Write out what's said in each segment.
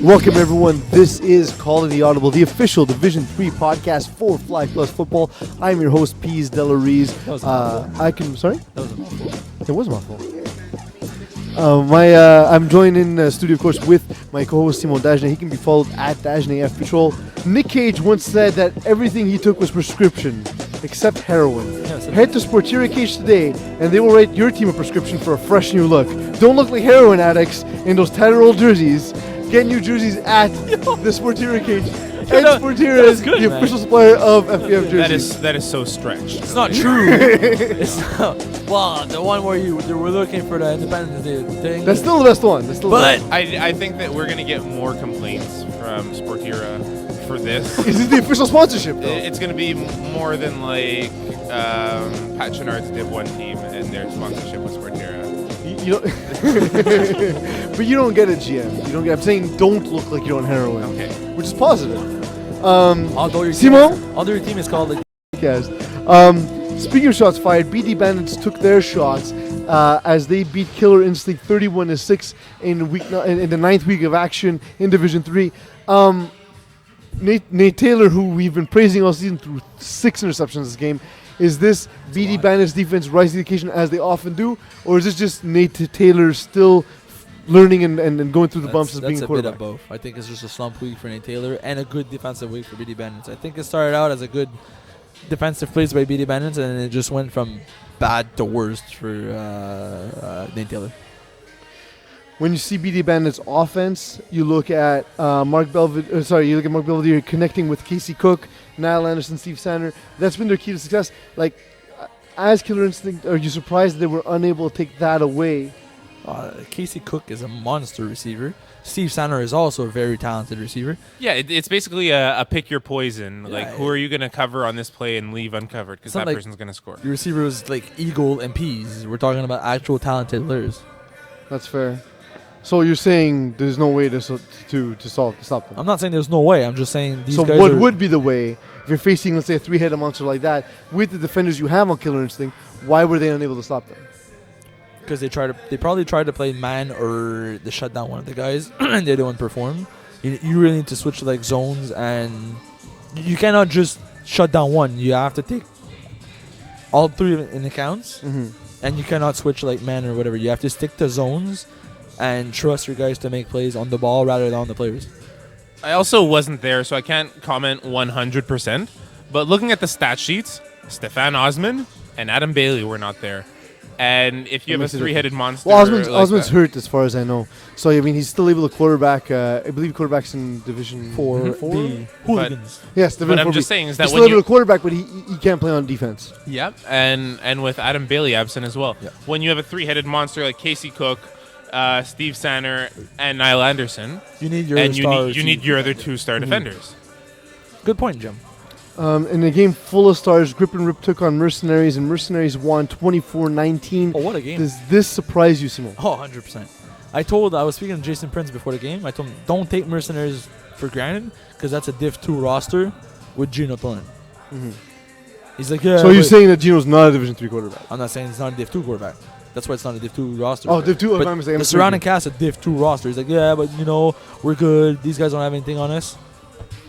Welcome, everyone. This is Calling the Audible, the official Division 3 podcast for Fly Plus Football. I'm your host, Pease Delariz. Sorry? That was a mouthful. It was a mouthful. I'm joined in the studio, of course, with my co-host, Simon Dagenet. He can be followed at Dagenet F Patrol. Nick Cage once said that everything he took was prescription, except heroin. Head to Sportiera Cage today, and they will write your team a prescription for a fresh new look. Don't look like heroin addicts in those tattered old jerseys. Get new jerseys at the Sportiera Cage. Ed Sportiera is the official supplier of FPF jerseys. That is so stretched. It's not true. It's not. Well, the one where we're looking for the Independence Day thing. That's still the best one. I think that we're going to get more complaints from Sportiera for this. Is it the official sponsorship, though? It's going to be more than like Pat Chenard's Div 1 team and their sponsorship with Sportiera. You don't but you don't get it, GM. You don't get. I'm saying don't look like you're on heroin. Okay. Which is positive. Although your team is called the podcast. Speaking of shots fired, BD Bandits took their shots as they beat Killer Instinct 31-6 in the 9th week of action in Division 3. Nate Taylor, who we've been praising all season, threw 6 interceptions this game. Is this BD Bandits defense rising to the occasion as they often do, or is this just Nate Taylor still learning and going through the bumps as being a quarterback? That's a bit of both. I think it's just a slump week for Nate Taylor and a good defensive week for BD Bandits. I think it started out as a good defensive plays by BD Bandits, and it just went from bad to worst for Nate Taylor. When you see BD Bandits offense, you look at Mark Belvedere connecting with Casey Cook, Niall Anderson, Steve Sander. That's been their key to success. Like, as Killer Instinct, are you surprised that they were unable to take that away? Casey Cook is a monster receiver. Steve Sander is also a very talented receiver. Yeah, it's basically a pick your poison. Like, who are you going to cover on this play and leave uncovered? Because that person's going to score. The receiver was like Eagle and Peas. We're talking about actual talented players. That's fair. So you're saying there's no way to stop them? I'm not saying there's no way. I'm just saying these guys. So what would be the way if you're facing, let's say, a 3-headed monster like that with the defenders you have on Killer Instinct? Why were they unable to stop them? Because they probably tried to play man or they shut down one of the guys and they didn't perform. You really need to switch to like zones, and you cannot just shut down one. You have to take all 3 in accounts, and you cannot switch like man or whatever. You have to stick to zones and trust your guys to make plays on the ball rather than on the players. I also wasn't there, so I can't comment 100%. But looking at the stat sheets, Stefan Osman and Adam Bailey were not there. And if you have a 3-headed monster... Well, Osman's hurt as far as I know. So, I mean, he's still able to quarterback. I believe he quarterbacks in Division 4. Hooligans. Yes, Division 4. But I'm just saying is that he's still able to quarterback, but he can't play on defense. Yep, and with Adam Bailey absent as well. Yep. When you have a 3-headed monster like Casey Cook, Steve Sander, and Niall Anderson, you need your other 2 star defenders. Good point, Jim. In a game full of stars, Grip and Rip took on Mercenaries, and Mercenaries won 24-19. Oh, what a game. Does this surprise you, Simon? Oh, 100%. I was speaking to Jason Prince before the game. I told him, don't take Mercenaries for granted, because that's a Div 2 roster with Gino Tolan. He's like, yeah. So you're saying that Gino's not a Division 3 quarterback? I'm not saying he's not a Div 2 quarterback. That's why it's not a Div 2 roster. Oh, Div 2? But the surrounding cast a Div 2 roster. He's like, yeah, but, we're good. These guys don't have anything on us.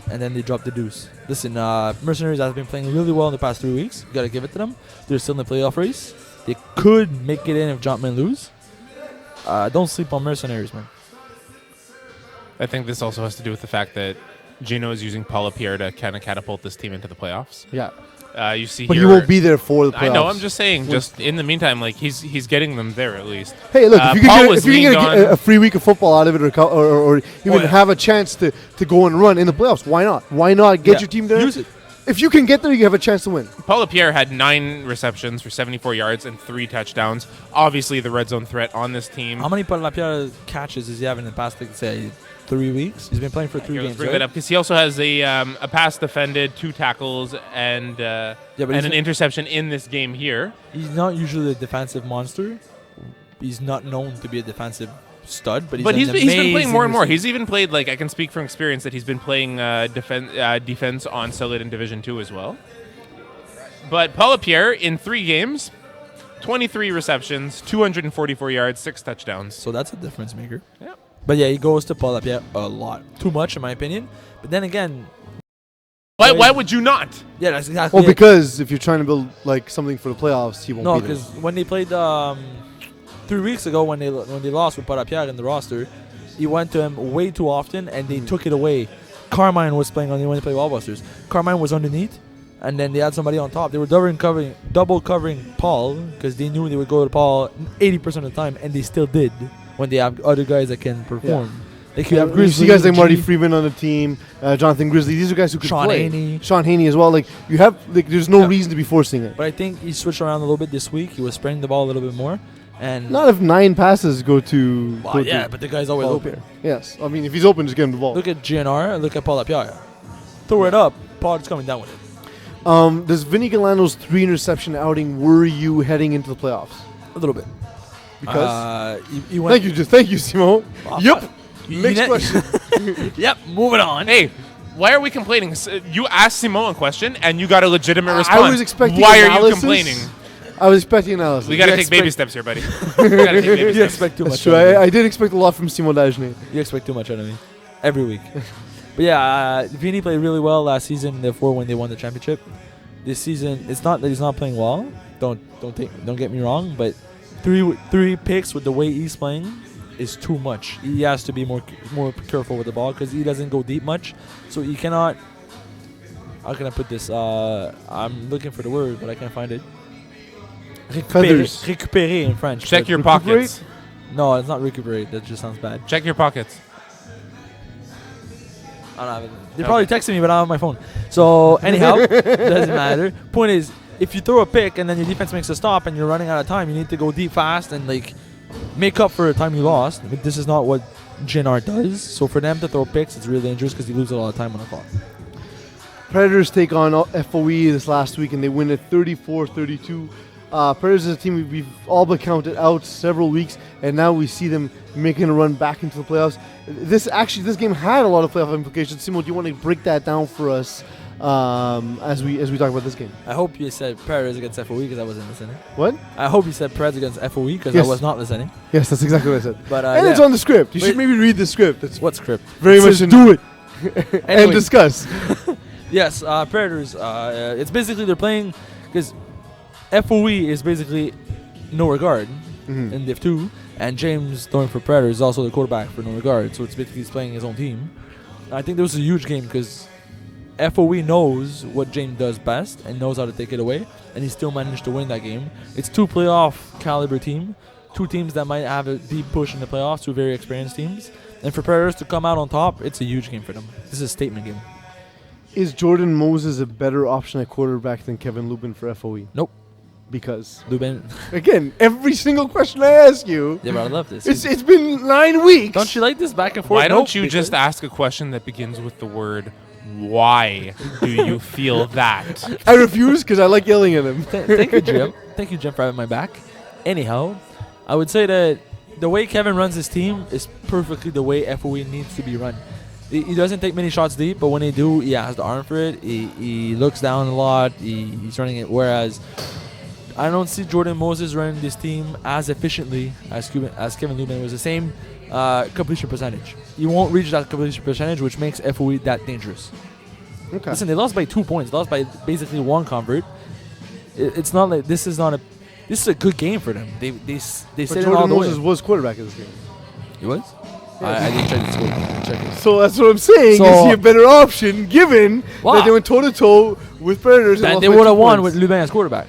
And then they drop the deuce. Listen, Mercenaries have been playing really well in the past 3 weeks. You got to give it to them. They're still in the playoff race. They could make it in if Jumpman lose. Don't sleep on Mercenaries, man. I think this also has to do with the fact that Gino is using Paula Pierre to kind of catapult this team into the playoffs. Yeah. You see, but here, he won't be there for the playoffs. I know. I'm just saying. Just in the meantime, like he's getting them there at least. Hey, look, if you can get a free week of football out of it, or even have a chance to go and run in the playoffs, why not? Why not get your team there? Use it. If you can get there, you have a chance to win. Paula Pierre had 9 receptions for 74 yards and 3 touchdowns. Obviously, the red zone threat on this team. How many Paula Pierre catches is he having in the past, like, say, 3 weeks? He's been playing for 3 games. Let's bring that up because he also has a pass defended, 2 tackles, and an interception in this game here. He's not usually a defensive monster. He's not known to be a defensive stud, but he's been playing more and more. He's even played, like, I can speak from experience that he's been playing defense on Solid in Division 2 as well. But Paula Pierre in 3 games, 23 receptions, 244 yards, 6 touchdowns. So that's a difference maker. Yeah. But yeah, he goes to Paul Lapierre a lot. Too much, in my opinion. But then again, Why would you not? yeah, that's exactly Well, it. because if you're trying to build like something for the playoffs, he won't No, be there. because when they played 3 weeks ago, when they lost with Paul Lapierre in the roster, he went to him way too often, and they took it away. Carmine was playing on the when they played Wallbusters. Carmine was underneath, and then they had somebody on top. They were double covering Paul because they knew they would go to Paul 80% of the time, and they still did when they have other guys that can perform. Like you have You Grizzly, see guys like Marty G, Freeman on the team, Jonathan Grizzly. These are guys who could Sean play. Haney. Sean Haney as well. Like you have, like there's no Yeah. reason to be forcing it. But I think he switched around a little bit this week. He was spreading the ball a little bit more, and Not if 9 passes go to. well, go yeah, to but the guy's always Paul open. Lapierre. Yes, I mean if he's open, just give him the ball. Look at GNR. Look at Paul Lapierre. Throw it up. Paul's coming down with it. Does Vinny Galano's 3 interception outing worry you heading into the playoffs? A little bit. Because He went. thank you, Simo. Well, Yep. you Next net- question. Yep. Moving on. Hey, why are we complaining? You asked Simone a question and you got a legitimate I response. was expecting Why are you analysis. complaining? I was expecting analysis. We got to You take baby expect- steps here, buddy. We got to take baby You steps. expect too That's much. true. out of me. I did expect a lot from Simo Dagenet. You expect too much out of me every week. But yeah, Vini played really well last season. Therefore, when they won the championship, this season it's not that he's not playing well. Don't get me wrong, but three picks with the way he's playing is too much. He has to be more careful with the ball because he doesn't go deep much. So he cannot. How can I put this? I'm looking for the word, but I can't find it. Feathers. Récupérer in French. Check but- your pockets. No, it's not recuperate. That just sounds bad. Check your pockets. I don't have it. They probably texted me, but I don't have my phone. So anyhow, doesn't matter. Point is, if you throw a pick and then your defense makes a stop and you're running out of time, you need to go deep fast and like make up for the time you lost. But this is not what GNR does. So for them to throw picks, it's really dangerous because they lose a lot of time on the clock. Predators take on FOE this last week and they win it 34-32. Predators is a team we've all but counted out several weeks, and now we see them making a run back into the playoffs. This game had a lot of playoff implications. Simo, do you want to break that down for us as we talk about this game? I hope you said Predators against FOE because I wasn't listening. What? I hope you said Predators against FOE because Yes. I was not listening. Yes, that's exactly what I said. But and yeah. it's on the script. You Wait. should maybe read the script. It's What script? very It much says do it and Anyway. discuss. Yes, Predators. It's basically they're playing because FOE is basically no regard Mhm. in Div 2, and James throwing for Predators is also the quarterback for no regard. So it's basically he's playing his own team. I think this was a huge game because FOE knows what James does best and knows how to take it away, and he still managed to win that game. It's 2 playoff caliber team, 2 teams that might have a deep push in the playoffs, 2 very experienced teams. And for Predators to come out on top, it's a huge game for them. This is a statement game. Is Jordan Moses a better option at quarterback than Kevin Lubin for FOE? Nope. Because Lubin, again, every single question I ask you, yeah, but I love this. it's been 9 weeks. Don't you like this back and forth? Why don't Nope, you just because- ask a question that begins with the word why do you feel that? I refuse because I like yelling at him. Thank you, Jim. Thank you, Jim, for having my back. Anyhow, I would say that the way Kevin runs his team is perfectly the way FOE needs to be run. He doesn't take many shots deep, but when he do, he has the arm for it. He looks down a lot. He's running it. Whereas I don't see Jordan Moses running this team as efficiently as Kevin Lubin. It was the same completion percentage. You won't reach that completion percentage, which makes FOE that dangerous. Okay. Listen, they lost by 2 points. They lost by basically 1 convert. It's not like this is a good game for them. They But said it all Jordan the Moses way. was quarterback in this game. He was? I didn't check the score. Check it. So that's what I'm saying. So- is he a better option given Wow. that they went toe to toe with Predators? and Then lost they by would 2 have won points? with Lubin as quarterback.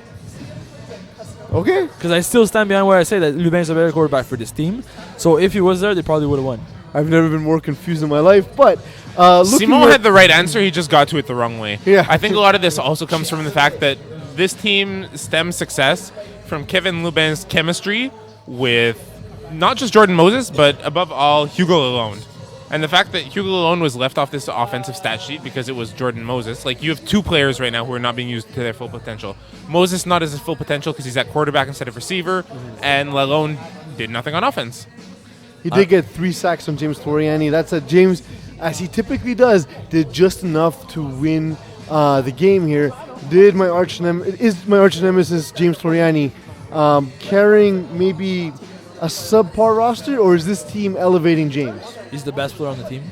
Okay. Because I still stand behind where I say that Lubin's a better quarterback for this team. So if he was there, they probably would have won. I've never been more confused in my life, but looking Simon at- had the right answer. He just got to it the wrong way. Yeah. I think a lot of this also comes from the fact that this team stems success from Kevin Lubin's chemistry with not just Jordan Moses, but above all, Hugo Lalonde. And the fact that Hugo Lalonde was left off this offensive stat sheet because it was Jordan Moses. Like, you have 2 players right now who are not being used to their full potential. Moses not as his full potential because he's at quarterback instead of receiver, and Lalonde did nothing on offense. He did get 3 sacks on James Toriani. That's a James, as he typically does, did just enough to win the game here. Is my arch nemesis James Toriani carrying maybe a subpar roster, or is this team elevating James? He's the best player on the team.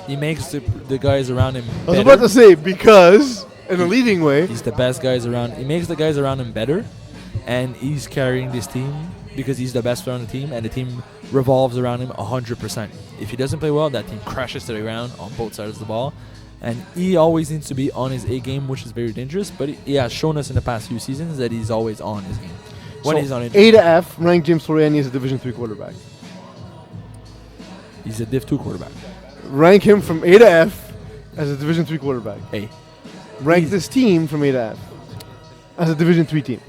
He makes the guys around him I was better. about to say, because, in a leading way, He's the best guys around. He makes the guys around him better, and he's carrying this team because he's the best player on the team, and the team revolves around him 100%. If he doesn't play well, that team crashes to the ground on both sides of the ball, and he always needs to be on his A game, which is very dangerous. But he has shown us in the past few seasons that he's always on his game. When so he's on it, A to F, rank James Floriani as a Division 3 quarterback. he's a Div 2 quarterback. Rank him from A to F as a Division 3 quarterback. A. Rank this team from A to F as a Division 3 team.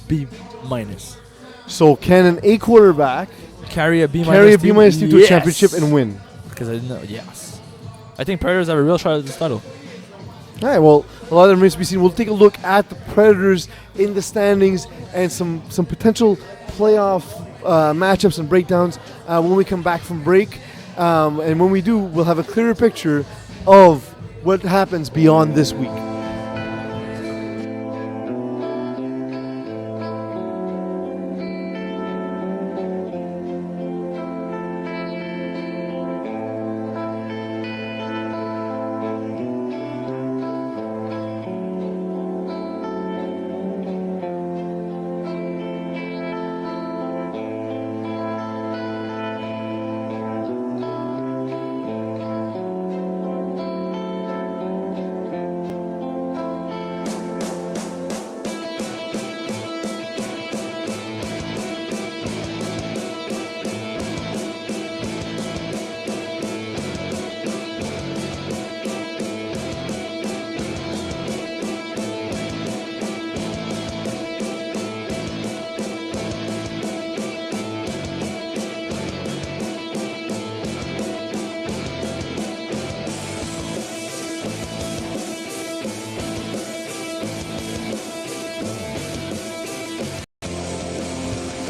B minus. So can an A quarterback Carry a B minus team to a championship and win? Because I didn't know. Yes. I think Predators have a real shot at this title. All right, well, a lot of them remains to be seen. We'll take a look at the Predators in the standings and some potential playoff matchups and breakdowns when we come back from break. And when we do, we'll have a clearer picture of what happens beyond this week.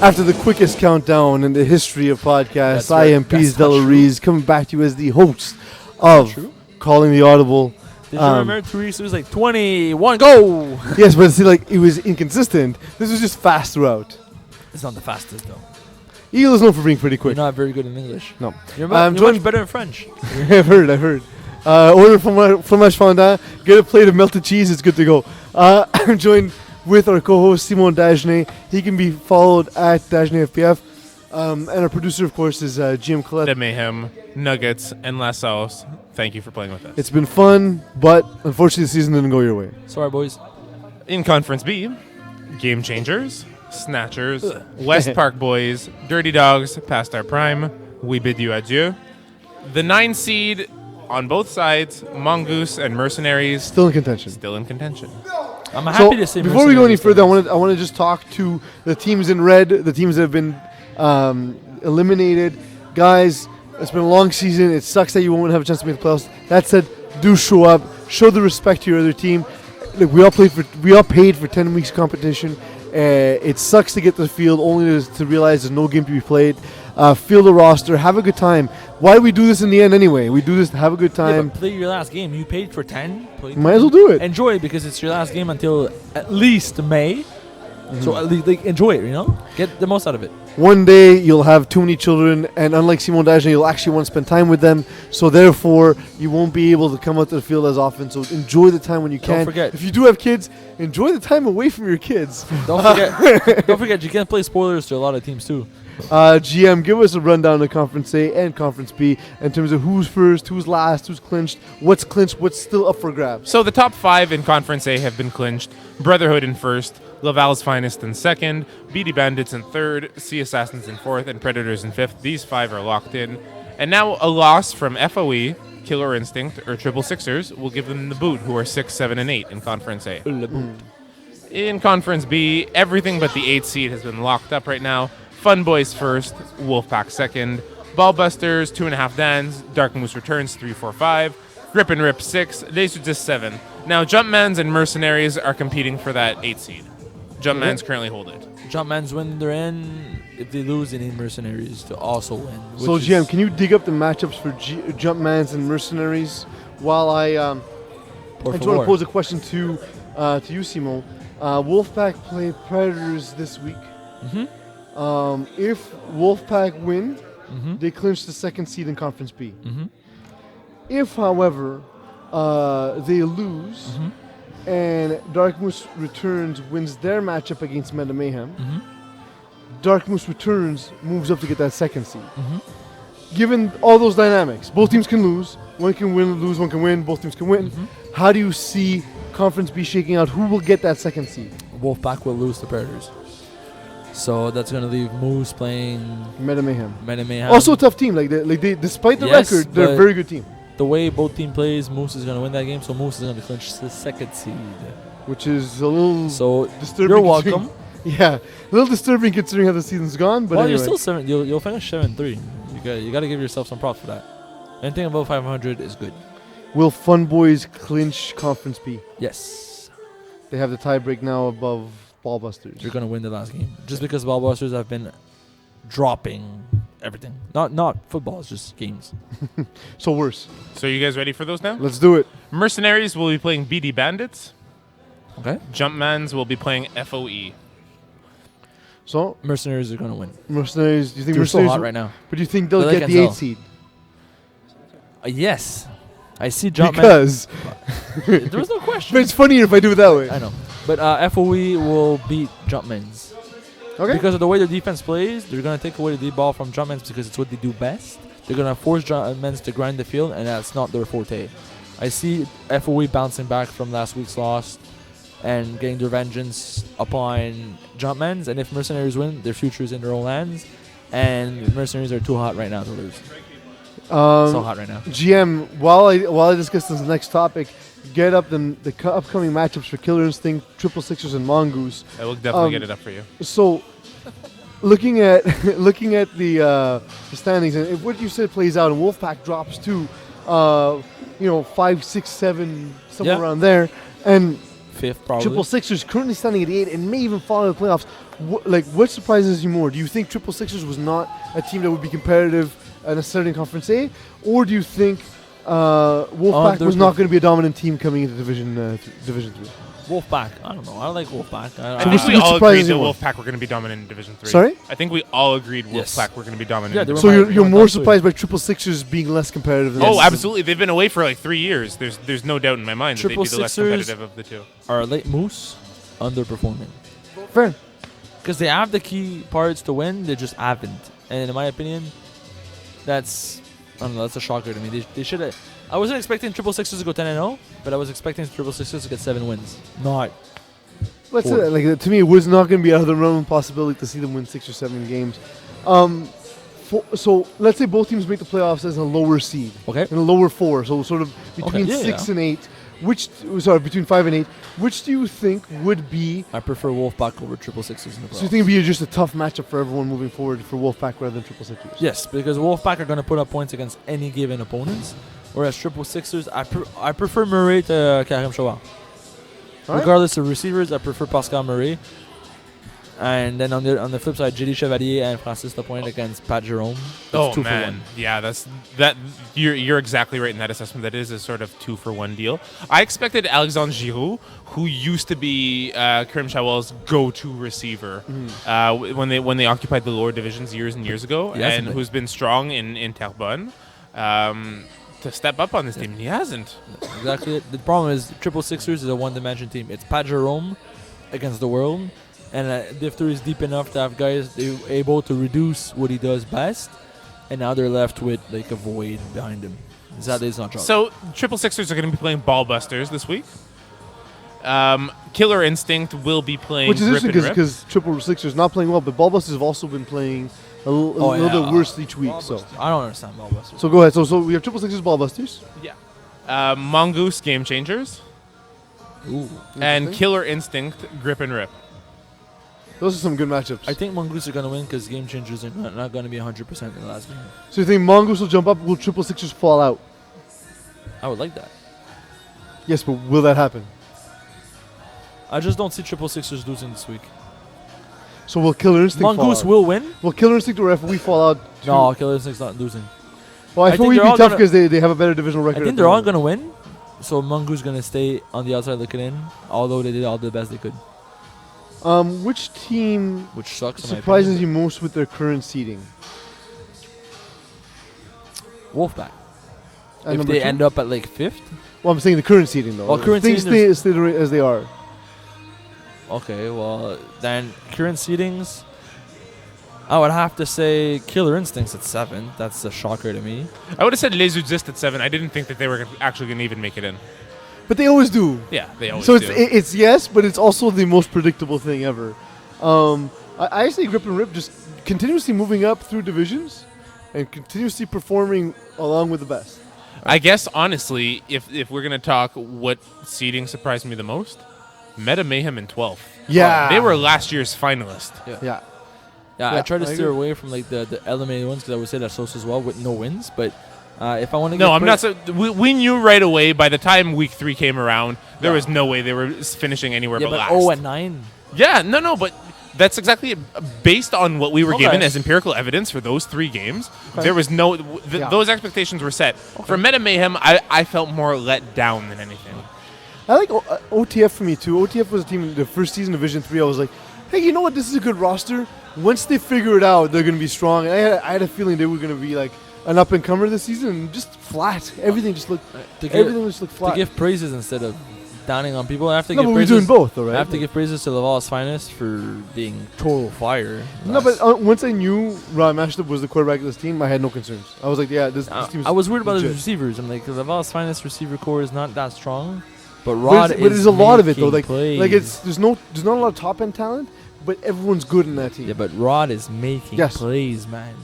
After the quickest countdown in the history of podcasts, That's right. I am Pease That's not Delarize, coming back to you as the host of True. Calling the Audible. Did you remember 2 weeks? It was like 21, go! Yes, but see, like, it was inconsistent. This was just fast throughout. It's not the fastest, though. Eagle is known for being pretty quick. You're not very good in English. No. You're, I'm you're much joined- better in French. I've heard. Order fromage fondant, get a plate of melted cheese, it's good to go. I'm joined with our co-host, Simon Dagenet. He can be followed at Dagenet FPF. And our producer, of course, is Jim Collette. The Mayhem, Nuggets, and La Sauce. Thank you for playing with us. It's been fun, but unfortunately the season didn't go your way. Sorry, boys. In Conference B, Game Changers, Snatchers, West Park Boys, Dirty Dogs, Past Our Prime, We Bid You Adieu. The 9 seed on both sides, Mongoose and Mercenaries, Still in contention. still in contention. I'm happy to say before we go any Mercenaries further, stands. I want to just talk to the teams in red, the teams that have been eliminated. Guys, it's been a long season. It sucks that you won't have a chance to make the playoffs. That said, do show up. Show the respect to your other team. Look, we all paid for 10 weeks competition. It sucks to get to the field only to realize there's no game to be played. Field the roster. Have a good time. Why do we do this in the end anyway? We do this to have a good Yeah, time. but play your last game. You paid for 10. Play Might as well do it. Enjoy it because it's your last game until at least May. So at least, like, enjoy it, you know? Get the most out of it. One day you'll have too many children, and unlike Simon Dagenet, you'll actually want to spend time with them. So therefore, you won't be able to come out to the field as often. So enjoy the time when you can. Don't forget. If you do have kids, enjoy the time away from your kids. Don't forget, don't forget, you can play spoilers to a lot of teams too. GM, give us a rundown of Conference A and Conference B in terms of who's first, who's last, who's clinched, what's still up for grabs. So the top 5 in Conference A have been clinched. Brotherhood in first, Laval's Finest in second, Beady Bandits in third, Sea Assassins in fourth, and Predators in fifth. These 5 are locked in. And now a loss from FOE, Killer Instinct, or Triple Sixers will give them the boot, who are 6, 7, and 8 in Conference A. In Conference B, everything but the 8th seed has been locked up right now. Fun Boys first, Wolfpack second, Ballbusters 2.5 Dans, Dark Moose Returns 3, 4, 5, Grip and Rip 6, Days just 7. Now Jumpmans and Mercenaries are competing for that 8th seed. Jumpmans currently hold it. Jumpman's win, they're in. If they lose, they need Mercenaries to also win. So GM, can you dig up the matchups for Jumpmans and Mercenaries while I just want to pose a question to you, Simon. Wolfpack play Predators this week. If Wolfpack win, Mm-hmm. they clinch the second seed in Conference B. Mm-hmm. If, however, they lose Mm-hmm. and Dark Moose Returns wins their matchup against Meta Mayhem, Mm-hmm. Dark Moose Returns moves up to get that second seed. Mm-hmm. Given all those dynamics, both teams can lose. One can win, lose, one can win. Both teams can win. Mm-hmm. How do you see Conference B shaking out? Who will get that second seed? Wolfpack will lose to Predators. So that's going to leave Moose playing Meta Mayhem. Meta Mayhem. Also a tough team. They despite the Yes, record, they're a but very good team. the way both team plays, Moose is going to win that game. So Moose is going to clinch the second seed. Which is a little So disturbing. you're welcome. Yeah, a little disturbing considering how the season's gone. But Well, anyway. you're still 7. You'll finish 7-3. You got to give yourself some props for that. Anything above 500 is good. Will Fun Boys clinch Conference B? Yes. They have the tiebreak now above Ballbusters. You're going to win the last game. Just because Ballbusters have been dropping everything. Not football, it's just games. So worse. So you guys ready for those now? Let's do it. Mercenaries will be playing BD Bandits. Okay? Jumpmans will be playing FOE. So Mercenaries are going to win. Mercenaries. Do you think They're so Mercenaries? hot right now. But do you think they'll They're like get the 8th Enzel. seed? Yes. I see Jumpman. Because. There was no question. But it's funnier if I do it that way. I know. But FOE will beat Jumpmans. Okay. Because of the way their defense plays, they're going to take away the deep ball from Jumpmans because it's what they do best. They're going to force Jumpmans to grind the field, and that's not their forte. I see FOE bouncing back from last week's loss and getting their vengeance upon Jumpmans. And if Mercenaries win, their future is in their own hands. And Mercenaries are too hot right now to lose. So hot right now. GM, while I discuss this next topic, get up the upcoming matchups for Killer Instinct, Triple Sixers, and Mongoose. I will definitely get it up for you. So, looking at the standings, and if what you said plays out, and Wolfpack drops to, 5, 6, 7, somewhere Yeah. around there, and Fifth, probably. Triple Sixers currently standing at 8 and may even fall out of the playoffs. What surprises you more? Do you think Triple Sixers was not a team that would be competitive necessarily in Conference A, or do you think Wolfpack was not going to be a dominant team coming into Division 3? Wolfpack. I don't know. I like Wolfpack. I which- think we which all agreed surprises that you more? Wolfpack were going to be dominant in Division 3. Sorry? I think we all agreed Yes. Wolfpack were going to be dominant. Yeah, in they were So Division you're my more top three. surprised by Triple Sixers being less competitive than Oh, us? absolutely. They've been away for like 3 years. There's no doubt in my mind that they'd Triple be the less Sixers- competitive of the two. Our late Moose underperforming. Fair. Because they have the key parts to win, they just haven't. And in my opinion, that's a shocker to me. They should have. I wasn't expecting Triple Sixers to go 10-0, but I was expecting Triple Sixers to get 7 wins. Not. Let's Four. to me, it was not going to be out of the realm of possibility to see them win 6 or 7 games. So let's say both teams make the playoffs as a lower seed, Okay. in a lower 4, so sort of between yeah, 6 yeah. and 8. Between 5 and 8. Which do you think would be? I prefer Wolfpack over Triple Sixers in the playoffs. So you think it'd be just a tough matchup for everyone moving forward for Wolfpack rather than Triple Sixers? Yes, because Wolfpack are going to put up points against any given opponents, whereas Triple Sixers, I prefer Murray to Karim Shoah. All right. Regardless of receivers, I prefer Pascal Murray. And then on the flip side, JD Chevalier and Francis Lapointe against Pat Jerome. It's 2 for 1. Yeah, that. You're exactly right in that assessment. That is a sort of 2-for-1 deal. I expected Alexandre Giroux, who used to be Karim Shawal's go-to receiver when they occupied the lower divisions years and years ago, He hasn't and been. who's been strong in Terrebonne, to step up on this team. And he hasn't. Exactly. The problem is Triple Sixers is a one-dimension team. It's Pat Jerome against the world, and Difter is deep enough to have guys they're able to reduce what he does best, and now they're left with like a void behind him. That is not job. So Triple Sixers are going to be playing Ballbusters this week. Killer Instinct will be playing Which is Rip and interesting Rip. because Triple Sixers not playing well, but Ballbusters have also been playing a little bit worse each week. I don't understand Ballbusters. So go ahead. So we have Triple Sixers, Ballbusters. Mongoose Game Changers. Ooh. And Interesting. Killer Instinct Grip and Rip. Those are some good matchups. I think Mongoose are going to win because Game Changers are not going to be 100% in the last game. So you think Mongoose will jump up? Will Triple Sixers fall out? I would like that. Yes, but will that happen? I just don't see Triple Sixers losing this week. So will Killer Instinct Mongoose fall out? will win. Will Killer Instinct or FOE fall out? too? No, Killer Instinct's not losing. Well, I FOE think would they're be all tough gonna- because they have a better divisional record. I at think the they're all moment. going to win. So Mongoose going to stay on the outside looking in, although they did all the best they could. Which team which sucks. in my surprises opinion. you most with their current seeding? Wolfpack. At If number they 2? end up at like 5th. Well, I'm saying the current seeding though. Well, current Things seeding, stay as they are. Okay, well then current seedings. I would have to say Killer Instincts at 7. That's a shocker to me. I would have said Les Exist at 7. I didn't think that they were actually going to even make it in. But they always do. Yeah, they always So do. it's yes, but it's also the most predictable thing ever. I say Grip and Rip just continuously moving up through divisions and continuously performing along with the best. I guess, honestly, if we're going to talk what seeding surprised me the most, Meta Mayhem in 12th. Yeah. They were last year's finalist. Yeah. Yeah, Yeah, I try to I steer agree. away from like the eliminated ones because I would say that Sos as well with no wins. But if I want to, No, I'm not. We knew right away by the time week 3 came around, there was no way they were finishing anywhere Yeah, but but last. 0-9. Yeah, no, but that's exactly it. Based on what we were Okay. given as empirical evidence for those 3 games. There was no. Yeah. Those expectations were set. For Meta Mayhem, I felt more let down than anything. I like OTF for me too. OTF was a team in the first season of Division 3. I was like, hey, you know what? This is a good roster. Once they figure it out, they're going to be strong. And I had a feeling they were going to be like an up and comer this season, and just flat. Everything just looked flat. To give praises instead of downing on people. I have to no, give but we're praises. doing both, though, right? I have to give praises to Laval's finest for being total fire. No, but once I knew Rod Mashtub was the quarterback of this team, I had no concerns. I was like, yeah, this team's I was worried about the legit. receivers. I'm like, Laval's finest receiver core is not that strong, but Rod But is there's a lot of it though. making Like plays. there's not a lot of top end talent, but everyone's good in that team. Yeah, but Rod is making Yes. plays, man.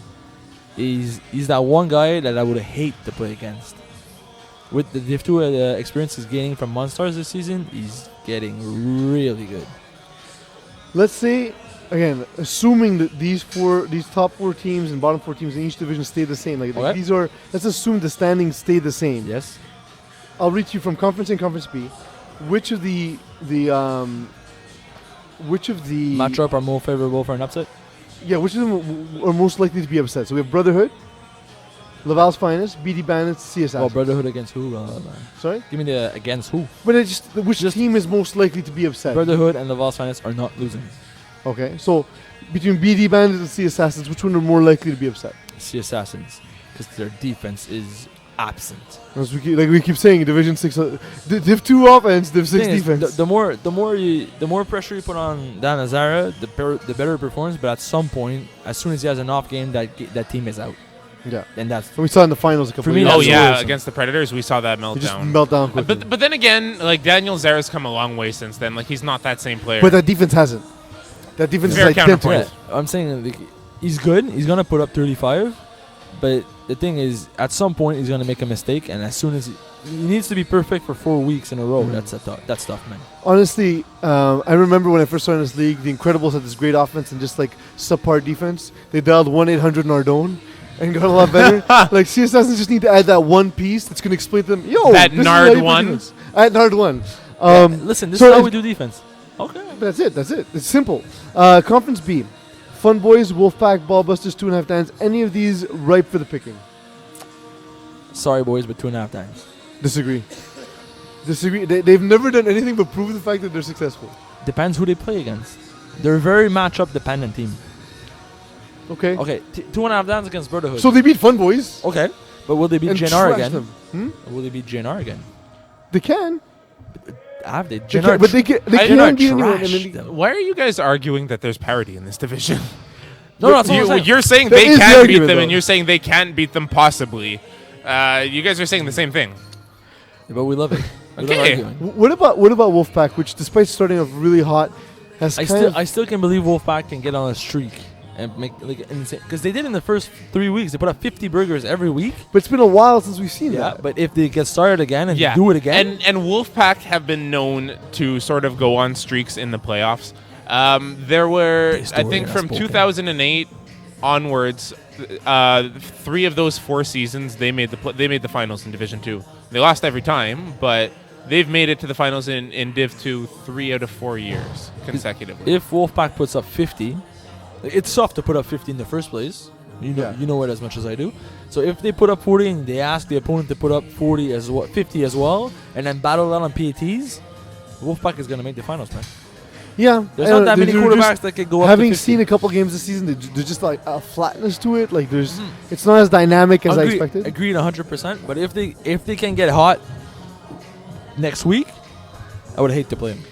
He's that one guy that I would hate to play against. With the Div 2 experience he's gaining from Monstars this season, he's getting really good. Let's say again, assuming that these top 4 teams and bottom 4 teams in each division stay the same. Like Okay. these are. Let's assume the standings stay the same. Yes. I'll read to you from Conference A and Conference B. Which of the Matchup are more favorable for an upset? Yeah, which of them are most likely to be upset? So we have Brotherhood, Laval's Finest, BD Bandits, CSS. Well, Brotherhood against who? Sorry? Give me the against who? But which team is most likely to be upset? Brotherhood and Laval's finest are not losing. Okay, so between BD Bandits and Sea Assassins, which one are more likely to be upset? Sea Assassins, because their defense is absent. As we keep saying, Division 6, Div 2 offense, Div 6 Thing is, defense. the more pressure you put on Dan Azara, the better it performs. But at some point, as soon as he has an off game, that team is out, yeah. and that's And we saw in the finals a couple For of me, years Oh that's ago. yeah, awesome. against the Predators, we saw that He just meltdown. melt down quickly. But then again, like Daniel Zara's come a long way since then. Like he's not that same player. But that defense hasn't. That defense Fair is identical. counterpoint. yeah. I'm saying like, he's good. He's gonna put up 35, but the thing is, at some point, he's gonna make a mistake, and as soon as he needs to be perfect for 4 weeks in a row. Mhm. That's tough, man. Honestly, I remember when I first started in this league, the Incredibles had this great offense and just like subpar defense. They dialed 1-800 Nardone and got a lot better. Like Sea Assassins just need to add that one piece that's going to explain to them, yo, That this is Nard how you play one? defense. Add Nard 1. Yeah, listen, this so is how if- we do defense. Okay. That's it. It's simple. Conference B. Fun Boys, Wolfpack, Ballbusters, 2.5 Dance. Any of these ripe for the picking? Sorry, boys, but 2.5 times. Disagree. They've never done anything but prove the fact that they're successful. Depends who they play against. They're a very matchup dependent team. Okay. Okay, 2.5 downs against Brotherhood. So they beat Fun Boys. okay, but will they beat and JNR trashed again? them. Or will they beat JNR again? They can. Have they? They can, but they can JNR beat anyone. And trashed then them. Why are you guys arguing that there's parity in this division? No, that's what I'm saying. You're saying That they is the can beat argument, them, though. and you're saying they can't beat them possibly. You guys are saying the same thing. Yeah, but we love it. We love Okay. arguing. What about Wolfpack, which despite starting off really hot, has I still can believe Wolfpack can get on a streak and make like insane because they did in the first 3 weeks. They put up 50 burgers every week. but it's been a while since we've seen Yeah, that. but if they get started again and Yeah, do it again, And Wolfpack have been known to sort of go on streaks in the playoffs. There were, The I story think, has from spoken. 2008 onwards, 3 of those 4 seasons they made the finals in Division 2. They lost every time, but they've made it to the finals in Div 2 3 out of 4 years consecutively. if Wolfpack puts up 50, it's tough to put up 50 in the first place. Yeah. You know it as much as I do. So if they put up 40 and they ask the opponent to put up 50 as well, and then battle it out on PATs, Wolfpack is going to make the finals, man. Yeah, There's not that many they're quarterbacks just- that could go up Having to 50. seen a couple games this season, there's just like a flatness to it. Like it's not as dynamic as I expected. Agreed 100%. But if they can get hot next week, I would hate to play them.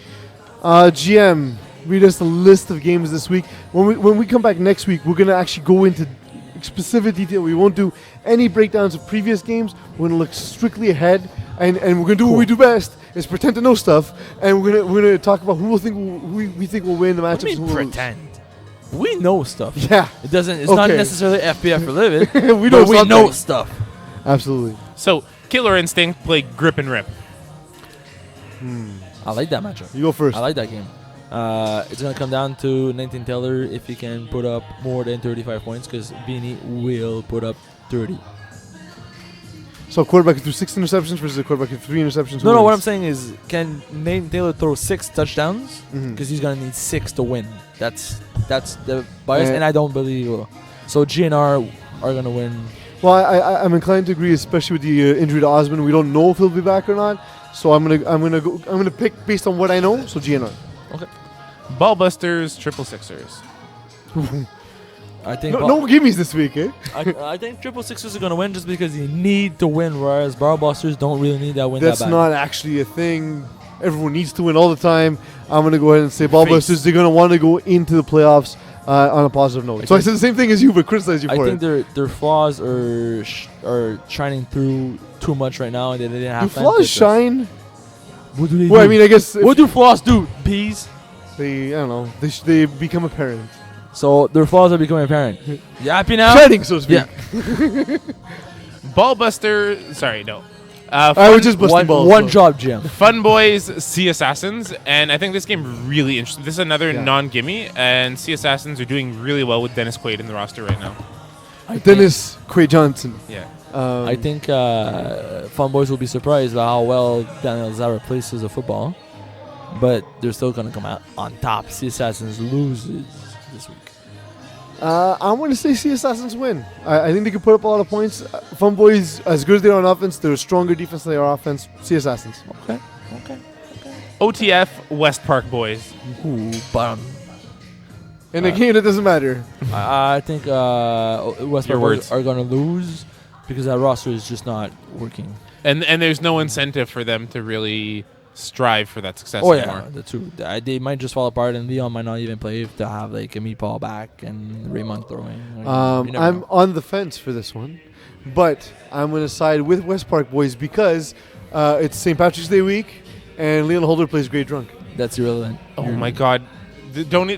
GM, read us the list of games this week. When we come back next week, we're gonna actually go into specific detail. We won't do any breakdowns of previous games. We're gonna look strictly ahead, and we're gonna do what we do best: is pretend to know stuff, and we're gonna talk about who we think will win the What matchups. do you who mean will lose. pretend? We know stuff. Yeah, It doesn't. It's not Okay. necessarily FBF for living. we but know we something. know stuff. Absolutely. So, Killer Instinct play Grip and Rip. I like that matchup. You go first. I like that game. It's gonna come down to Nathan Taylor if he can put up more than 35 points, because Beanie will put up 30. So a quarterback who threw 6 interceptions versus a quarterback who threw 3 interceptions. No, what I'm saying is, can Nathan Taylor throw 6 touchdowns? Mhm. Because he's gonna need 6 to win. That's the bias, Eh. and I don't believe he will. So GNR are gonna win. Well, I'm inclined to agree, especially with the injury to Osmond. We don't know if he'll be back or not. So I'm gonna pick based on what I know. So GNR. Ballbusters, Triple Sixers. I think. No gimmies this week, eh? I think Triple Sixers are gonna win just because you need to win, whereas Ballbusters don't really need that win That's that bad. not actually a thing. Everyone needs to win all the time. I'm gonna go ahead and say Ballbusters. They're gonna want to go into the playoffs on a positive note. So I said the same thing as you, but criticize you I for think it. their flaws are shining through too much right now, and they didn't have Do time to flaws adjust. shine? What do they Well, do? I mean, I guess if What do flaws do? Peas. I don't know. They become apparent. So their flaws are becoming apparent. You happy now? Shining, so to speak. Yeah. Ballbuster. Sorry, no. I was just busting balls. One so. job, Jim. Fun Boys, Sea Assassins, and I think this game really interesting. This is another Yeah. non-gimme, and Sea Assassins are doing really well with Dennis Quaid in the roster right now. Dennis Quaid Johnson. Yeah. I think Fun Boys will be surprised by how well Daniel Zara plays as a football, but they're still going to come out on top. Sea Assassins loses this week. I'm going to say Sea Assassins win. I think they can put up a lot of points. Fun Boys, as good as they are on offense, they're a stronger defense than they are offense. Sea Assassins. Okay. OTF, West Park Boys. Ooh, bottom. In a game that doesn't matter. I think West Your Park words. are going to lose because that roster is just not working. And there's no incentive for them to really strive for that success Oh anymore. yeah, the two. They might just fall apart, and Leon might not even play if to have like a meatball back and Raymond throwing. You never I'm know. on the fence for this one, but I'm going to side with West Park Boys because it's St. Patrick's Day week, and Leon Holder plays Great Drunk. That's irrelevant. Oh You're- my God. Don't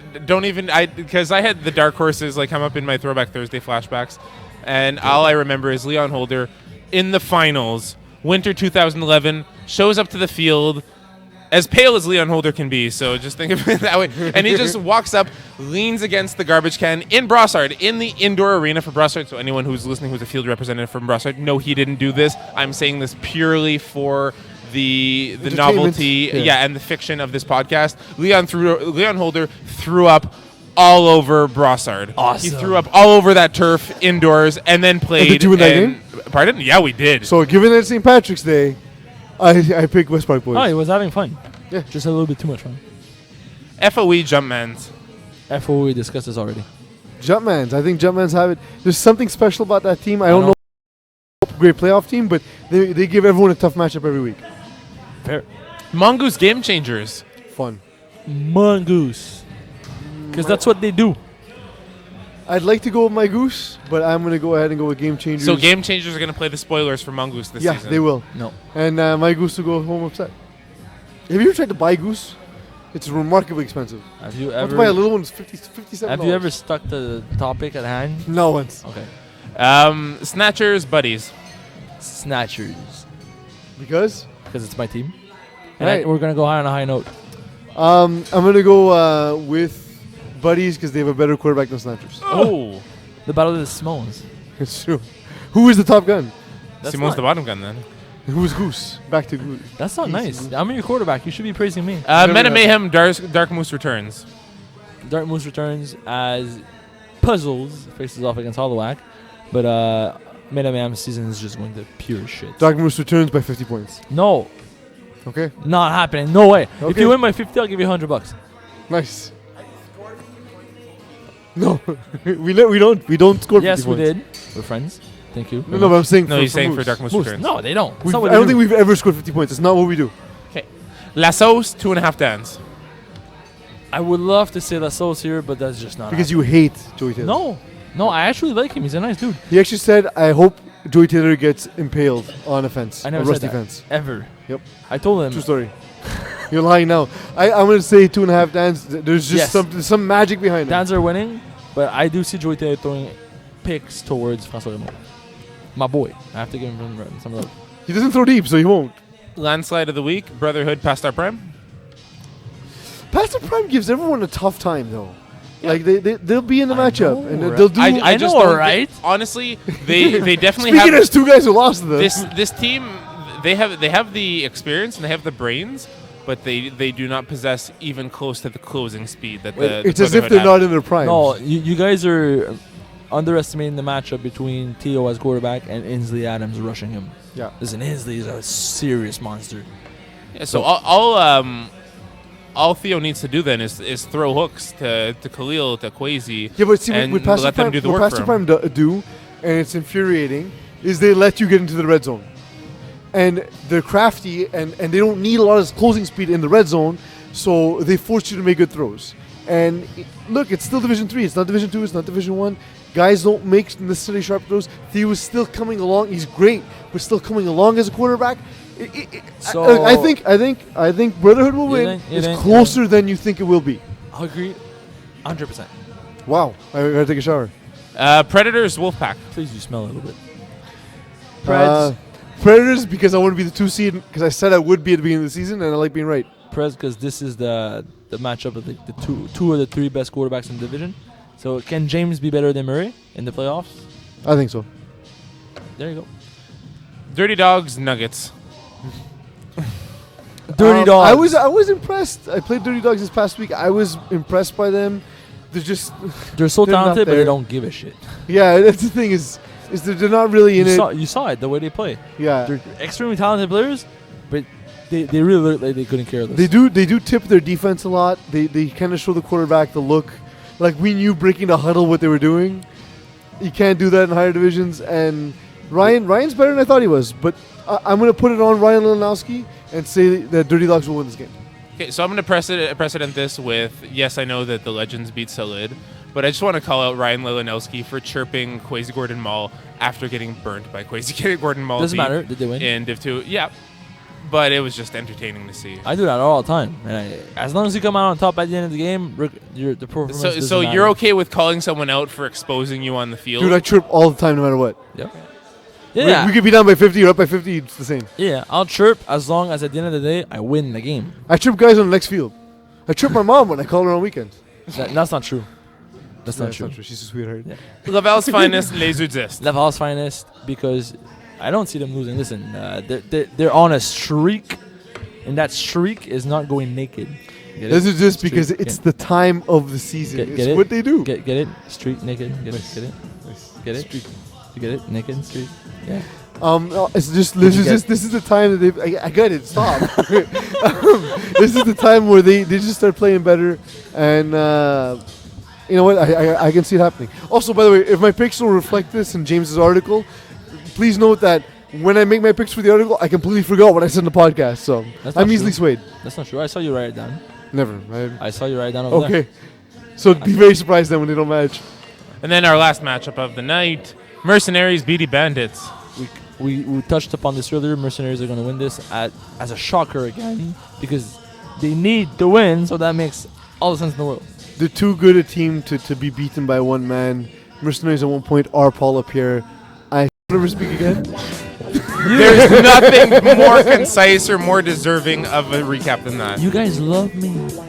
even because I had the dark horses like come up in my Throwback Thursday flashbacks, and all I remember is Leon Holder in the finals, winter 2011, shows up to the field as pale as Leon Holder can be. So just think of it that way, and he just walks up, leans against the garbage can in Brossard in the indoor arena for Brossard. So anyone who's listening who's a field representative from Brossard, no, he didn't do this. I'm saying this purely for the Entertainment. novelty, Yeah. and the fiction of this podcast. Leon Holder threw up all over Brossard. Awesome. He threw up all over that turf indoors, and then played. did you win that and- Pardon? Yeah, we did. So given that it's St. Patrick's Day, I pick West Park Boys. Oh, he was having fun. Yeah. Just a little bit too much fun. FOE Jumpmans. FO, we discussed this already. Jumpmans. I think Jumpmans have it. There's something special about that team. I don't know. Great playoff team, but they give everyone a tough matchup every week. Fair. Mongoose Game Changers. Fun. Mongoose. Because that's what they do. I'd like to go with my goose, but I'm going to go ahead and go with Game Changers. So Game Changers are going to play the spoilers for Mongoose this Yeah, season. they will. No. And my goose will go home upset. Have you ever tried to buy goose? It's remarkably expensive. Have you To buy a ever? little one is $57. Have you ever stuck to the topic at hand? No once. Okay. Snatchers Buddies. Snatchers. Because? Because it's my team. And Right. we're gonna go high on a high note. I'm going to go with Buddies because they have a better quarterback than Snatchers. Oh. The Battle of the Simones. It's true. Who is the top gun? That's Simone's not- the bottom gun then. Who's Goose? Back to Goose. That's not nice. I'm your quarterback. You should be praising me. Never Meta got- Mayhem Dark Moose returns. Dark Moose returns as Puzzles faces off against Hollowhack, but Meta Man season is just going to pure shit. Dark Moose returns by 50 points. No, Okay? not happening. No way. If Okay. you win by 50, I'll give you $100. Nice. No, we don't score. Yes, 50 we points. did. We're friends. Thank you. No, but I'm saying. No, for, he's for saying Moose. for Dark Moose Moose. returns. No, they don't. That's We've- not what I they don't do. think we've ever scored 50 points. It's not what we do. Okay. La Sauce, 2.5 Dans. I would love to say La Sauce here, but that's just not. Because you hate Joey Taylor. No, I actually like him. He's a nice dude. He actually said, "I hope Joey Taylor gets impaled on a fence, I never a said rusty that fence." ever. Yep. I told him. True story. You're lying now. I'm gonna say 2.5 Dans. There's just Yes. some magic behind it. Dans are winning, but I do see Joey Taylor throwing picks towards François Raymond. My boy. I have to give him some love. He doesn't throw deep, so he won't. Landslide of the week, Brotherhood past our prime. Pastor Prime gives everyone a tough time though. Like they'll be in the I matchup know, and right? they'll do. I just know, don't right? Honestly, they definitely Speaking have as two guys who lost to them. this team. They have the experience and they have the brains, but they do not possess even close to the closing speed that the it's as if Brotherhood they're have. not in their prime. No, you guys are underestimating the matchup between Theo as quarterback and Inslee Adams rushing him. Yeah. Listen, Inslee is a serious monster. Yeah, so all Theo needs to do then is throw hooks to Khalil, to Kwesi. Yeah, but see, and what Pastor let them Prime, do the what work Pastor for him. Prime do, and it's infuriating, is they let you get into the red zone. And they're crafty, and they don't need a lot of closing speed in the red zone, so they force you to make good throws. And look, it's still Division 3. It's not Division 2. It's not Division 1. Guys don't make necessarily sharp throws. Theo is still coming along. He's great, but still coming along as a quarterback. So- I think Brotherhood will win. think- you It's think- closer than you think it will be. I'll agree 100%. Wow. I gotta take a shower. Predators, Wolfpack. Please do smell a little bit. Predators because I want to be the 2 seed because I said I would be at the beginning of the season and I like being right. Preds, because this is the matchup of the two of the three best quarterbacks in the division. So can James be better than Murray in the playoffs? I think so. There you go. Dirty Dogs, Nuggets. Dirty Dogs. I was impressed. I played Dirty Dogs this past week. I was impressed by them. They're just They're so they're not talented, but they there. don't give a shit. yeah. That's the thing is that they're not really in it. You saw it the way they play. Yeah. They're extremely talented players, but they really look like they couldn't care less. They do tip their defense a lot. They kind of show the quarterback the look. Like we knew breaking the huddle what they were doing. You can't do that in higher divisions. And Ryan's better than I thought he was. But I'm going to put it on Ryan Leonowski and say that Dirty Dogs will win this game. Okay, so I'm going to precedent this with, yes, I know that the Legends beat Salid, but I just want to call out Ryan Leonowski for chirping Kwesi Gordon Mall after getting burnt by Kwesi Gordon Mall. Doesn't matter. Did they win? In Div 2. Yeah. But it was just entertaining to see. I do that all the time. And as long as you come out on top at the end of the game, the performance doesn't So matter. you're okay with calling someone out for exposing you on the field? Dude, I chirp all the time no matter what. Yep. We Yeah. could be down by 50 or up by 50. It's the same. Yeah. I'll chirp as long as at the end of the day I win the game. I chirp guys on the next field. I chirp my mom when I call her on weekends. That's not true. That's Yeah, not it's true. She's a sweetheart. Yeah. Laval's finest, Les Udistes. Laval's finest, because I don't see them losing. Listen, they're on a streak, and that streak is not going naked. Get it? This is just Streak. because it's the time of the season. Get It's it? what they do. Get it? Streak naked. Get Nice. it? Get it? Nice. Get it? Streak. You get it? Naked streak. Yeah. It's just Did you this is the time that they. I got it. Stop. This is the time where they just start playing better, and you know what? I can see it happening. Also, by the way, if my picks will reflect this in James's article, please note that when I make my picks for the article, I completely forgot what I said in the podcast. So That's not I'm easily true. swayed. That's not true. I saw you write it down. Never. I saw you write it down over there. Okay. So be very surprised then when they don't match. And then our last matchup of the night, Mercenaries, Beady Bandits. We touched upon this earlier. Mercenaries are going to win this as a shocker again because they need to win, so that makes all the sense in the world. They're too good a team to be beaten by one man. Mercenaries at one point are Paul up here. I never speak again. There's nothing more concise or more deserving of a recap than that. You guys love me.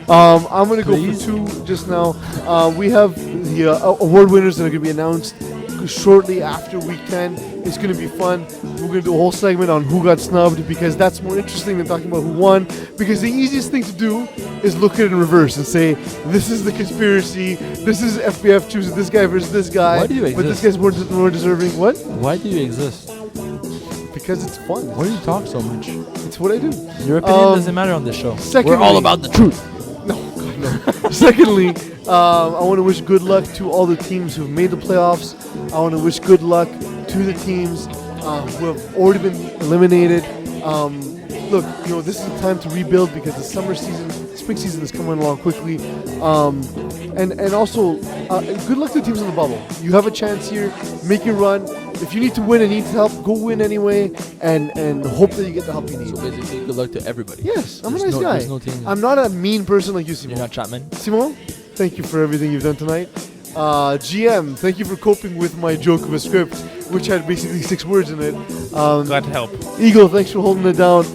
I'm going to go Please? for two just now. We have the award winners that are going to be announced shortly after week 10. It's going to be fun. We're going to do a whole segment on who got snubbed because that's more interesting than talking about who won. Because the easiest thing to do is look at it in reverse and say, this is the conspiracy. This is FBF choosing this guy versus this guy. Why do you but this exist? guy's more deserving. What? Why do you exist? Because it's fun. Why do you talk so much? It's what I do. Your opinion Um, doesn't matter on this show. secondly- We're all about the truth. No, God, Secondly, I want to wish good luck to all the teams who've made the playoffs. I want to wish good luck to the teams who have already been eliminated. Look, this is the time to rebuild because the spring season is coming along quickly. And also, good luck to the teams in the bubble. You have a chance here. Make your run. If you need to win and need help, go win anyway, and hope that you get the help you need. So basically, good luck to everybody. Yes, I'm There's a nice guy. There's no team. I'm not a mean person like you, Simon. You're not Chapman. Simon, thank you for everything you've done tonight. GM, thank you for coping with my joke of a script, which had basically 6 words in it. Glad to help. Eagle, thanks for holding it down.